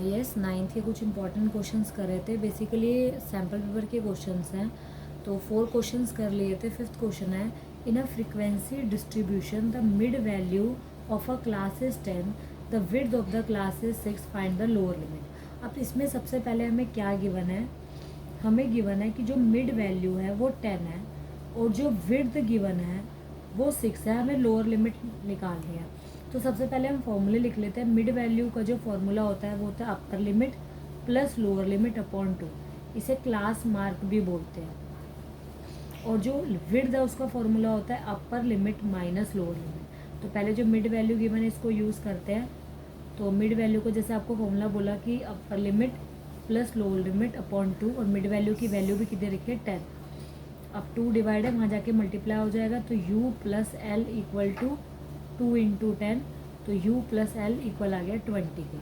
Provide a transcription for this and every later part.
Yes, ninth के कुछ important questions कर रहे थे। बेसिकली सैम्पल पेपर के क्वेश्चंस हैं, तो 4 क्वेश्चंस कर लिए थे। फिफ्थ क्वेश्चन है, in a frequency distribution the mid value of a class is 10, the width of the class is 6, find the lower limit. अब इसमें सबसे पहले हमें क्या गिवन है, हमें गिवन है कि जो मिड वैल्यू है वो 10 है और जो विड्थ गिवन है वो 6 है। हमें लोअर लिमिट निकालनी है। तो सबसे पहले हम फॉर्मूले लिख लेते हैं। मिड वैल्यू का जो फॉर्मूला होता है वो होता है upper limit plus lower limit upon 2। इसे क्लास मार्क भी बोलते हैं। और जो विड्थ है उसका फॉर्मूला होता है upper limit minus lower limit. तो पहले जो मिड वैल्यू गिवन है इसको यूज़ करते हैं। तो मिड वैल्यू को जैसे आपको फॉर्मूला बोला कि upper limit plus lower limit upon 2, और मिड वैल्यू की वैल्यू भी कितने रखी है 10। अब 2 डिवाइड है, वहाँ जाके मल्टीप्लाई हो जाएगा, तो u plus l equal to 2 into 10, तो u प्लस एल इक्वल आ गया 20 के।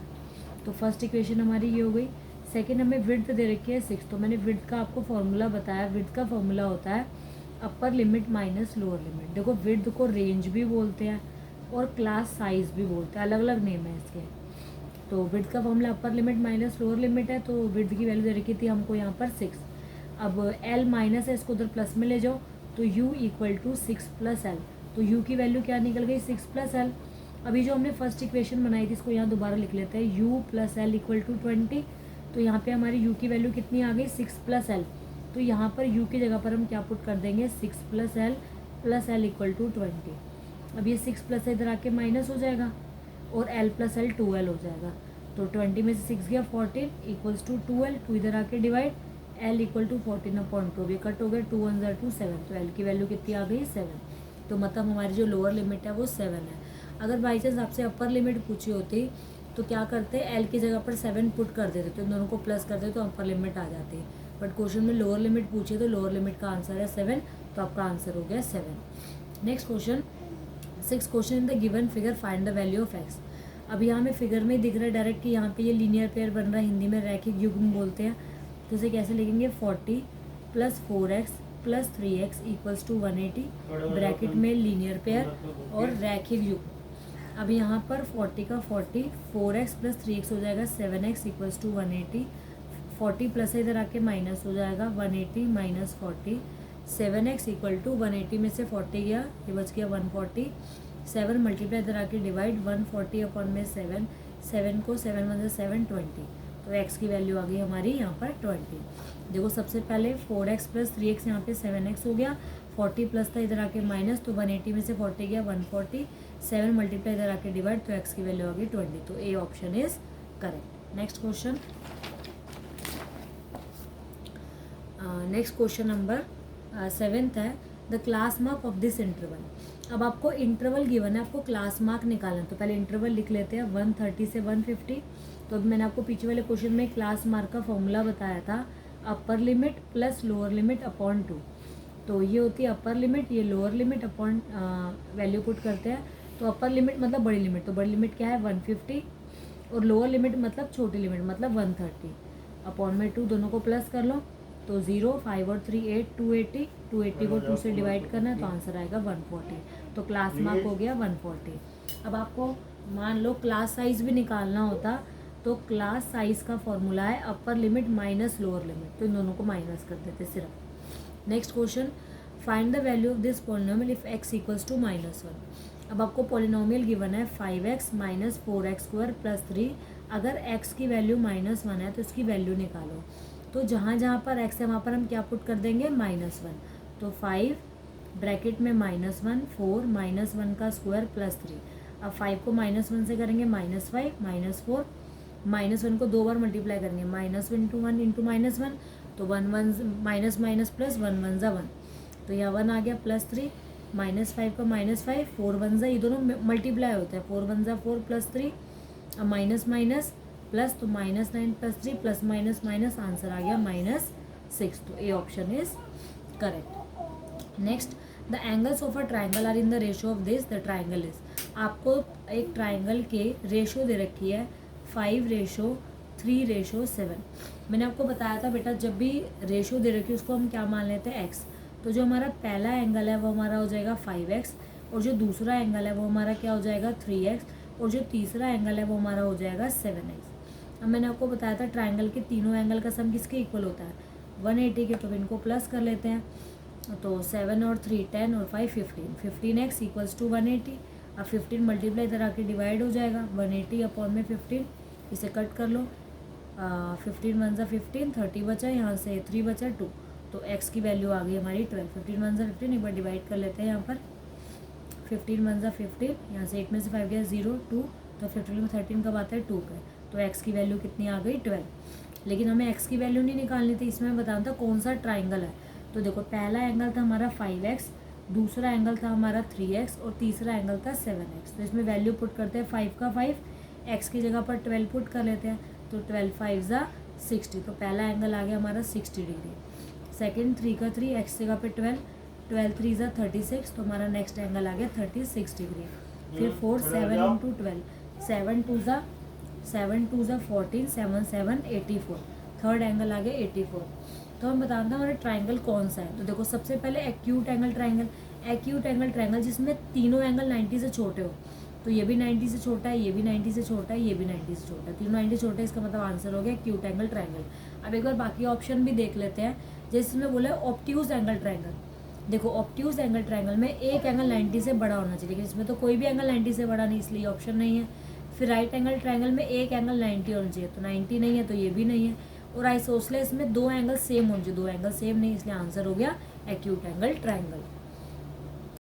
तो फर्स्ट इक्वेशन हमारी ये हो गई। सेकंड हमें विड्थ दे रखी है 6, तो मैंने विड्थ का आपको फॉर्मूला बताया। विड्थ का फॉर्मूला होता है upper limit minus lower limit. देखो विड्थ को रेंज भी बोलते हैं और क्लास साइज भी बोलते हैं, अलग अलग नेम है इसके। तो विड्थ का फॉर्मूला अपर लिमिट माइनस लोअर लिमिट है, तो विड्थ की वैल्यू दे रखी थी हमको यहाँ पर 6। अब l माइनस है, इसको उधर प्लस में ले जाओ, तो u equal to 6 plus l. तो u की वैल्यू क्या निकल गई 6 प्लस एल। अभी जो हमने फर्स्ट इक्वेशन बनाई थी इसको यहाँ दोबारा लिख लेते हैं, u plus l equal to 20। तो यहाँ पे हमारी u की वैल्यू कितनी आ गई 6 प्लस एल। तो यहाँ पर u की जगह पर हम क्या पुट कर देंगे 6 प्लस एल इक्वल टू 20। अब ये 6 प्लस इधर आके माइनस हो जाएगा और l प्लस एल 2l हो जाएगा। तो 20 में से 6 गया 14 इक्वल्स टू 2l, 2 इधर आके divide, l equal to 14 upon 2, ये कट हो गया, 2 1 ज़ा 2 7, तो l की वैल्यू कितनी आ गई 7। तो मतलब हमारी जो लोअर लिमिट है वो 7 है। अगर बाई चांस आपसे अपर लिमिट पूछी होती तो क्या करते, l की जगह पर 7 पुट कर देते, तो इन दोनों को प्लस कर देते तो अपर लिमिट आ जाती। बट क्वेश्चन में लोअर लिमिट पूछी तो लोअर लिमिट का आंसर है 7, तो आपका आंसर हो गया 7। Next question, 6 question in the given figure find the value of x। अब यहाँ हमें फिगर में दिख रहा है डायरेक्ट कि यहाँ पे ये लीनियर पेयर बन रहा है, हिंदी में रैखिक युग्म बोलते हैं। तो इसे कैसे लिखेंगे, 40 plus 4x plus 3x equals to 180, bracket में लीनियर पेयर और रैखिक युग्म। अब यहाँ पर 40 का 40, 4x प्लस 3x हो जाएगा 7x इक्वल्स टू 180, 40 प्लस इधर आके माइनस हो जाएगा 180 माइनस 40, 7x इक्वल टू 180 में से 40 गया, ये बच गया 140, 7 मल्टीप्लाई इधर आके डिवाइड, 140 अपॉन में 7, 7 को 7 1 7 20, तो x की वैल्यू आ गई हमारी यहाँ पर 20। देखो सबसे पहले 4x प्लस 3x यहाँ पे 7x हो गया, 40 प्लस था इधर आके माइनस, तो 180 में से 40 गया 140, 7 मल्टीप्लाई इधर आके डिवाइड, तो x की वैल्यू आ गई 20। तो A option is correct. Next question, next question number 7th है, the class mark of this interval. अब आपको इंटरवल गिवन है, आपको क्लास मार्क निकालना है। तो पहले इंटरवल लिख लेते हैं 130 से 150। तो अभी मैंने आपको पीछे वाले क्वेश्चन में क्लास मार्क का फॉर्मूला बताया था, upper limit plus lower limit upon 2। तो ये होती है अपर लिमिट, ये lower limit upon value put करते हैं। तो अपर लिमिट मतलब बड़ी लिमिट, तो बड़ी लिमिट क्या है 150, और लोअर लिमिट मतलब छोटी लिमिट मतलब 130 अपॉन में 2, दोनों को प्लस कर लो, तो 0 5 और 3 8, 280, 280 को 2 से डिवाइड करना है, तो आंसर आएगा 140। तो क्लास मार्क हो गया 140। अब आपको मान लो क्लास साइज भी निकालना होता, तो क्लास साइज का फॉर्मूला है upper limit minus lower limit, तो इन दोनों को माइनस कर देते सिर्फ। Next question, find the value of this polynomial if x equals to -1। अब आपको पॉलिनोमियल गिवन है 5x minus 4x square plus 3। अगर x की वैल्यू -1 है तो इसकी वैल्यू निकालो। तो जहाँ जहाँ पर x है वहाँ पर हम क्या पुट कर देंगे -1। तो 5 ब्रैकेट में -1, 4 -1 का स्क्वायर प्लस 3। अब 5 को -1 से करेंगे -5 -4, -1 को 2 बार मल्टीप्लाई करेंगे, -1 इंटू 1 इंटू -1, तो 1 1 माइनस माइनस प्लस 1 1 ज़ा 1, तो यहाँ 1 आ गया प्लस 3, -5 का -5, 4 1 ज़ा, ये दोनों मल्टीप्लाई होता है, 4 1 ज़ा 4 प्लस 3, अब माइनस माइनस प्लस, तो -9 plus 3 plus minus minus, answer आ गया -6। तो A option is correct. Next, the angles of a triangle are in the ratio of this, the triangle is. आपको एक ट्राइंगल के रेशियो दे रखी है 5:3:7। मैंने आपको बताया था बेटा, जब भी रेशियो दे रखी है उसको हम क्या मान लेते हैं x। तो जो हमारा पहला एंगल है वो हमारा हो जाएगा 5x, और जो दूसरा एंगल है वो हमारा क्या हो जाएगा 3x, और जो तीसरा एंगल है वो हमारा हो जाएगा 7x। अब मैंने आपको बताया था ट्राइंगल के तीनों एंगल का सम किसके इक्वल होता है 180 के, तो इनको प्लस कर लेते हैं। तो 7 और 3 10 और 5 15, 15x इक्वल्स टू 180। अब 15 मल्टीप्लाई इधर आके डिवाइड हो जाएगा 180 अपॉन में 15, इसे कट कर लो। 15 1 ज़ा 15, 30 बचा, यहाँ से 3 बचा 2, तो x की वैल्यू आ गई हमारी 12। 15 1 ज़ा 15, एक बार डिवाइड कर लेते हैं यहाँ पर। 15 1 ज़ा 15, यहाँ से 8 में से 5 गया 0 2, तो 15 में 13 कब आता है 2 का, तो x की वैल्यू कितनी आ गई 12। लेकिन हमें x की वैल्यू नहीं निकालनी थी, इसमें बताना था कौन सा ट्राइंगल है। तो देखो पहला एंगल था हमारा 5x, दूसरा एंगल था हमारा 3x और तीसरा एंगल था 7x। तो इसमें वैल्यू पुट करते हैं 5 का 5, x की जगह पर 12 पुट कर लेते हैं, तो 12 5 ज़ा 60, तो पहला एंगल आ गया हमारा 60 डिग्री। सेकेंड 3 का 3, x जगह पे 12, 12 3 ज़ा 36, तो हमारा नेक्स्ट एंगल आ गया 36 डिग्री। फिर 4 7 इंटू 12, 7 2 ज़ा 14, 7 7 84, थर्ड एंगल आ गया 84। तो हम बताते हैं हमारा ट्राइंगल कौन सा है। तो देखो सबसे पहले acute angle triangle, acute angle triangle जिसमें तीनों एंगल 90 से छोटे हो, तो ये भी 90 से छोटा है, ये भी 90 से छोटा है, ये भी 90 से छोटा है, तीनों 90 छोटे हैं, इसका मतलब आंसर हो गया एक्यूट एंगल ट्राइंगल। अब एक बार बाकी ऑप्शन भी देख लेते हैं, जैसे इसमें बोला ऑब्ट्यूज एंगल ट्राइंगल। देखो ऑब्ट्यूज एंगल ट्राइंगल में एक एंगल 90 से बड़ा होना चाहिए, लेकिन इसमें तो कोई भी एंगल 90 से बड़ा नहीं, इसलिए ऑप्शन नहीं है। फिर राइट एंगल ट्राइंगल में एक एंगल 90 होना चाहिए, तो 90 नहीं है, तो ये भी नहीं है। और आइसोसेलेस में दो एंगल सेम होने चाहिए, दो एंगल सेम नहीं, इसलिए आंसर हो गया एक्यूट एंगल ट्राइंगल।